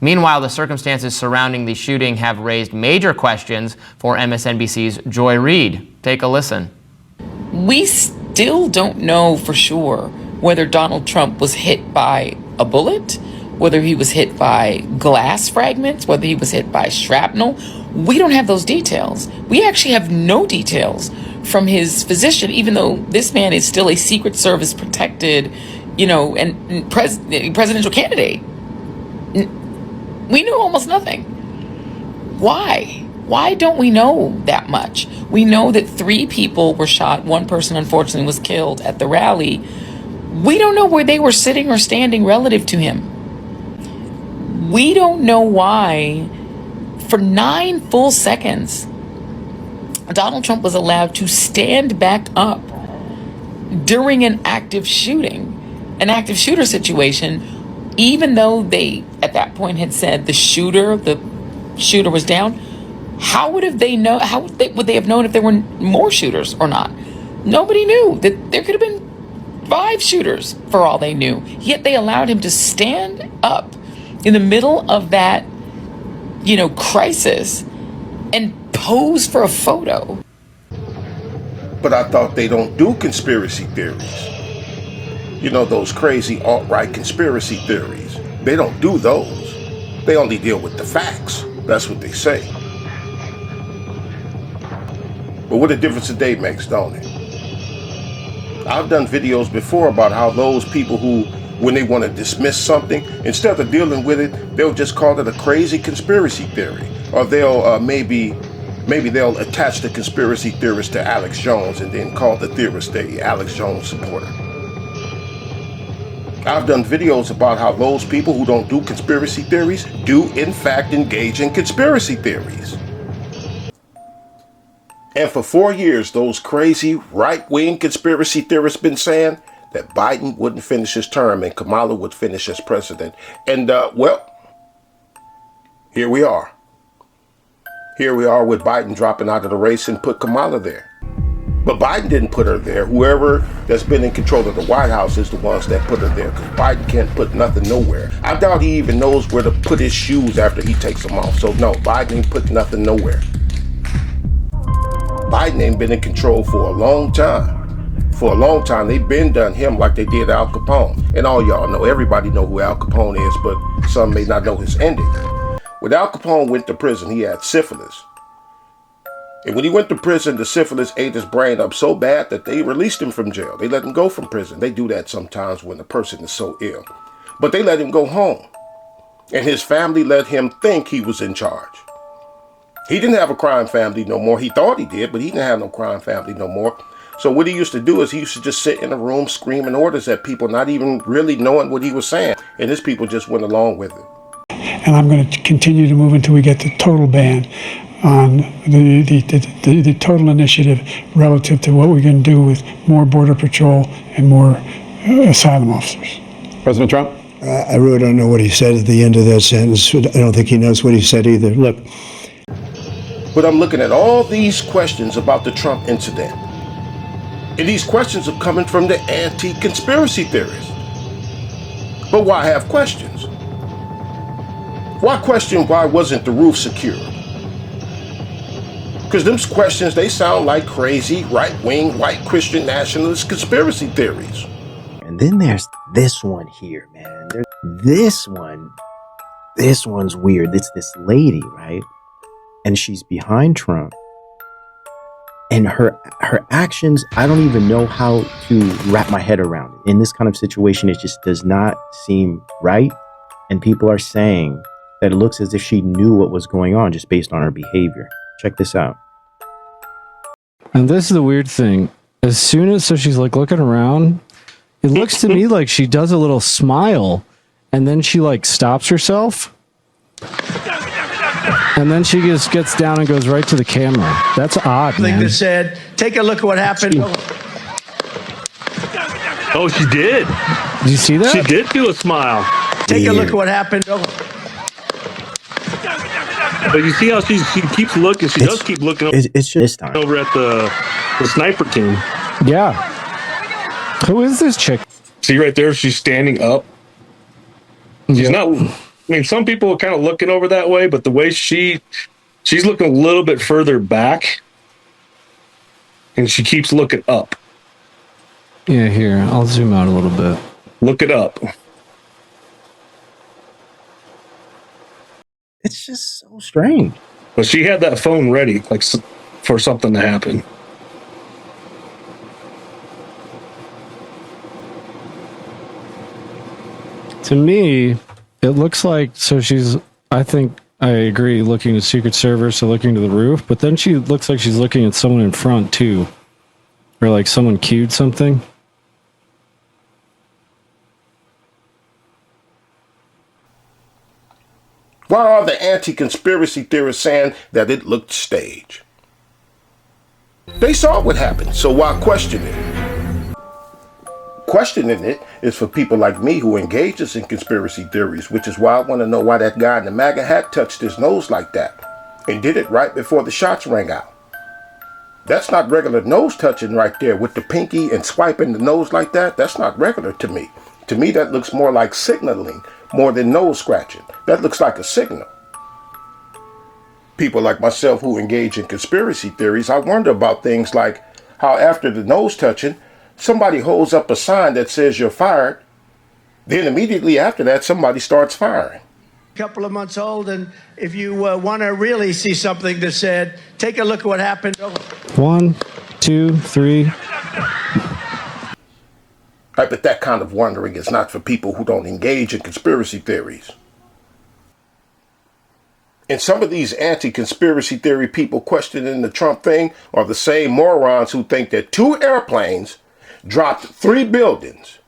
Meanwhile, the circumstances surrounding the shooting have raised major questions for MSNBC's Joy Reid. Take a listen. We still don't know for sure whether Donald Trump was hit by a bullet, whether he was hit by glass fragments, whether he was hit by shrapnel. We don't have those details. We actually have no details from his physician, even though this man is still a Secret Service protected, and presidential candidate. We knew almost nothing. Why? Why don't we know that much? We know that 3 people were shot. 1 person, unfortunately, was killed at the rally. We don't know where they were sitting or standing relative to him. We don't know why, for 9 full seconds, Donald Trump was allowed to stand back up during an active shooting, an active shooter situation, even though they, at that point, had said the shooter was down. How would they have known if there were more shooters or not? Nobody knew. That there could have been 5 shooters for all they knew. Yet they allowed him to stand up in the middle of that, crisis and pose for a photo. But I thought they don't do conspiracy theories. Those crazy alt-right conspiracy theories. They don't do those. They only deal with the facts. That's what they say. But what a difference a day makes, don't it? I've done videos before about how those people who, when they want to dismiss something, instead of dealing with it, they'll just call it a crazy conspiracy theory. Or they'll maybe they'll attach the conspiracy theorist to Alex Jones and then call the theorist a Alex Jones supporter. I've done videos about how those people who don't do conspiracy theories do in fact engage in conspiracy theories. And for 4 years, those crazy right-wing conspiracy theorists been saying that Biden wouldn't finish his term and Kamala would finish as president. And, here we are. Here we are with Biden dropping out of the race and put Kamala there. But Biden didn't put her there. Whoever that's been in control of the White House is the ones that put her there, because Biden can't put nothing nowhere. I doubt he even knows where to put his shoes after he takes them off. So no, Biden ain't put nothing nowhere. Biden ain't been in control for a long time. For a long time, they've been done him like they did Al Capone. And all y'all know, everybody know who Al Capone is, but some may not know his ending. When Al Capone went to prison, he had syphilis. And when he went to prison, the syphilis ate his brain up so bad that they released him from jail. They let him go from prison. They do that sometimes when a person is so ill. But they let him go home. And his family let him think he was in charge. He didn't have a crime family no more. He thought he did, but he didn't have no crime family no more. So what he used to do is he used to just sit in a room screaming orders at people, not even really knowing what he was saying. And his people just went along with it. And I'm going to continue to move until we get the total ban on the total initiative relative to what we're going to do with more Border Patrol and more asylum officers. President Trump? I really don't know what he said at the end of that sentence. I don't think he knows what he said either. Look. But I'm looking at all these questions about the Trump incident. And these questions are coming from the anti-conspiracy theorists. But why have questions? Why question why wasn't the roof secured? Because them questions, they sound like crazy, right-wing, white Christian nationalist conspiracy theories. And then there's this one here, man. This one's weird. It's this lady, right? And she's behind Trump. And her actions, I don't even know how to wrap my head around it. In this kind of situation, it just does not seem right. And people are saying that it looks as if she knew what was going on just based on her behavior. Check this out. And this is the weird thing. As soon as, so she's like looking around, it looks to me like she does a little smile and then she like stops herself. And then she just gets down and goes right to the camera. That's odd, man. Like they said, take a look at what happened. Oh, she did. Did you see that? She did do a smile. Take a look at what happened. But you see how she keeps looking. She does keep looking it's just time. over at the sniper team. Yeah. Who is this chick? See right there, she's standing up. She's not mean, some people are kind of looking over that way, but the way she's looking a little bit further back, and she keeps looking up. Yeah, here, I'll zoom out a little bit. Look it up. It's just so strange. But she had that phone ready, like for something to happen. To me, it looks like, so she's, I think, I agree, looking at Secret Service, so looking to the roof, but then she looks like she's looking at someone in front too. Or like someone cued something. Why are the anti-conspiracy theorists saying that it looked staged? They saw what happened, so why question it? Questioning it is for people like me who engages in conspiracy theories, which is why I want to know why that guy in the MAGA hat touched his nose like that and did it right before the shots rang out. That's not regular nose touching right there with the pinky and swiping the nose like that. That's not regular to me. To me, that looks more like signaling more than nose scratching. That looks like a signal. People like myself who engage in conspiracy theories, I wonder about things like how after the nose touching, somebody holds up a sign that says you're fired. Then immediately after that, somebody starts firing. Couple of months old, and if you want to really see something that said, take a look at what happened. 1, 2, 3. Right, but that kind of wondering is not for people who don't engage in conspiracy theories. And some of these anti-conspiracy theory people questioning the Trump thing are the same morons who think that 2 airplanes dropped 3 buildings,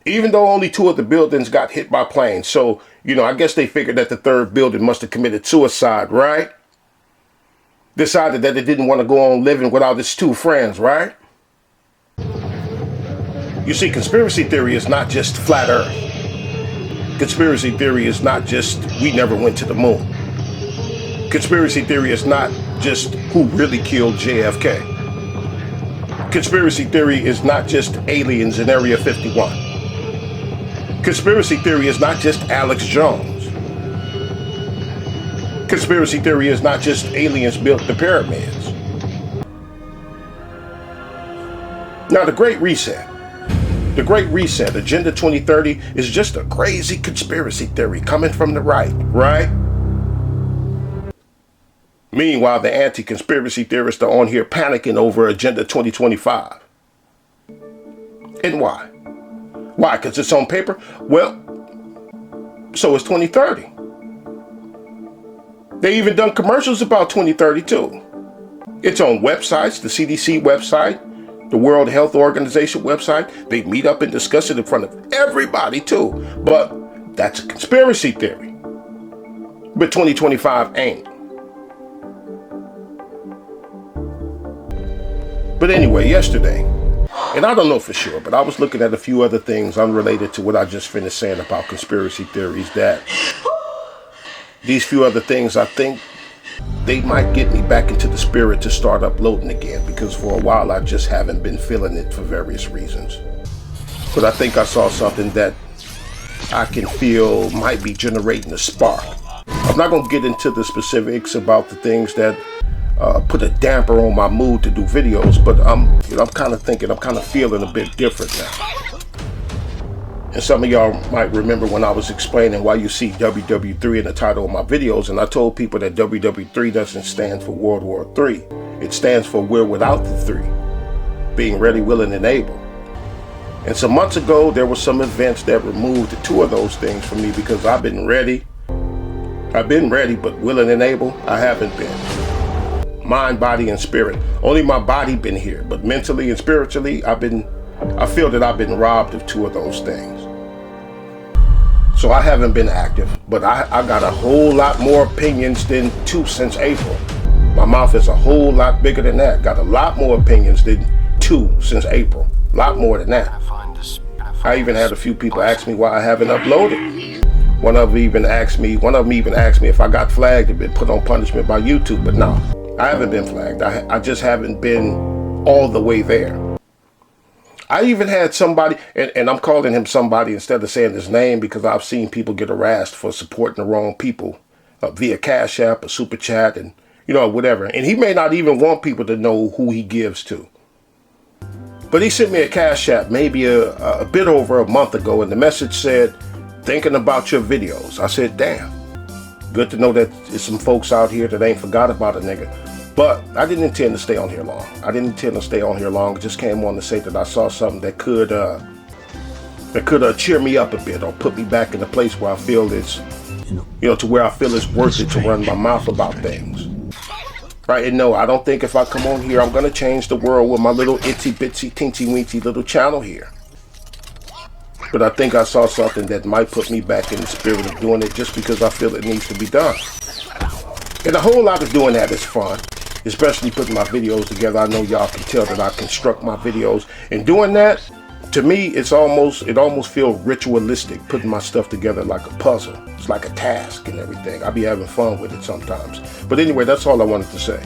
even though only 2 of the buildings got hit by planes. So, I guess they figured that the 3rd building must have committed suicide, right? Decided that it didn't want to go on living without its 2 friends, right? You see, conspiracy theory is not just flat earth. Conspiracy theory is not just we never went to the moon. Conspiracy theory is not just who really killed JFK. Conspiracy theory is not just aliens in Area 51. Conspiracy theory is not just Alex Jones. Conspiracy theory is not just aliens built the pyramids. Now, the Great Reset, Agenda 2030, is just a crazy conspiracy theory coming from the right? Meanwhile, the anti-conspiracy theorists are on here panicking over Agenda 2025. And why? Why? Because it's on paper? Well, so is 2030. They even done commercials about 2030 too. It's on websites, the CDC website, the World Health Organization website. They meet up and discuss it in front of everybody too. But that's a conspiracy theory. But 2025 ain't. But anyway, yesterday, and I don't know for sure, but I was looking at a few other things unrelated to what I just finished saying about conspiracy theories, that these few other things, I think they might get me back into the spirit to start uploading again, because for a while I just haven't been feeling it for various reasons. But I think I saw something that I can feel might be generating a spark. I'm not going to get into the specifics about the things that put a damper on my mood to do videos, but I'm kind of thinking, I'm kind of feeling a bit different now. And some of y'all might remember when I was explaining why you see ww3 in the title of my videos, and I told people that ww3 doesn't stand for World War III. It stands for We're Without the Three, being ready, willing, and able. And some months ago, there were some events that removed the 2 of those things from me, because I've been ready, but willing and able, I haven't been. Mind, body, and spirit. Only my body been here, but mentally and spiritually, I feel that I've been robbed of 2 of those things. So I haven't been active, but I got a whole lot more opinions than 2 since April. My mouth is a whole lot bigger than that. Got a lot more opinions than 2 since April. A lot more than that. I even had a few people ask me why I haven't uploaded. One of them even asked me if I got flagged and been put on punishment by YouTube, but no, I haven't been flagged. I just haven't been all the way there. I even had somebody, and I'm calling him somebody instead of saying his name because I've seen people get harassed for supporting the wrong people via Cash App or Super Chat and, whatever. And he may not even want people to know who he gives to. But he sent me a Cash App maybe a bit over a month ago, and the message said, thinking about your videos. I said, damn, good to know that there's some folks out here that ain't forgot about a nigga. But I didn't intend to stay on here long. I just came on to say that I saw something that could cheer me up a bit or put me back in a place where I feel it's, to where I feel it's worth it to run my mouth about things. Right? And no, I don't think if I come on here, I'm going to change the world with my little itsy bitsy teensy weensy little channel here. But I think I saw something that might put me back in the spirit of doing it just because I feel it needs to be done. And a whole lot of doing that is fun, especially putting my videos together. I know y'all can tell that I construct my videos. And doing that, to me, it almost feels ritualistic, putting my stuff together like a puzzle. It's like a task and everything. I be having fun with it sometimes. But anyway, that's all I wanted to say.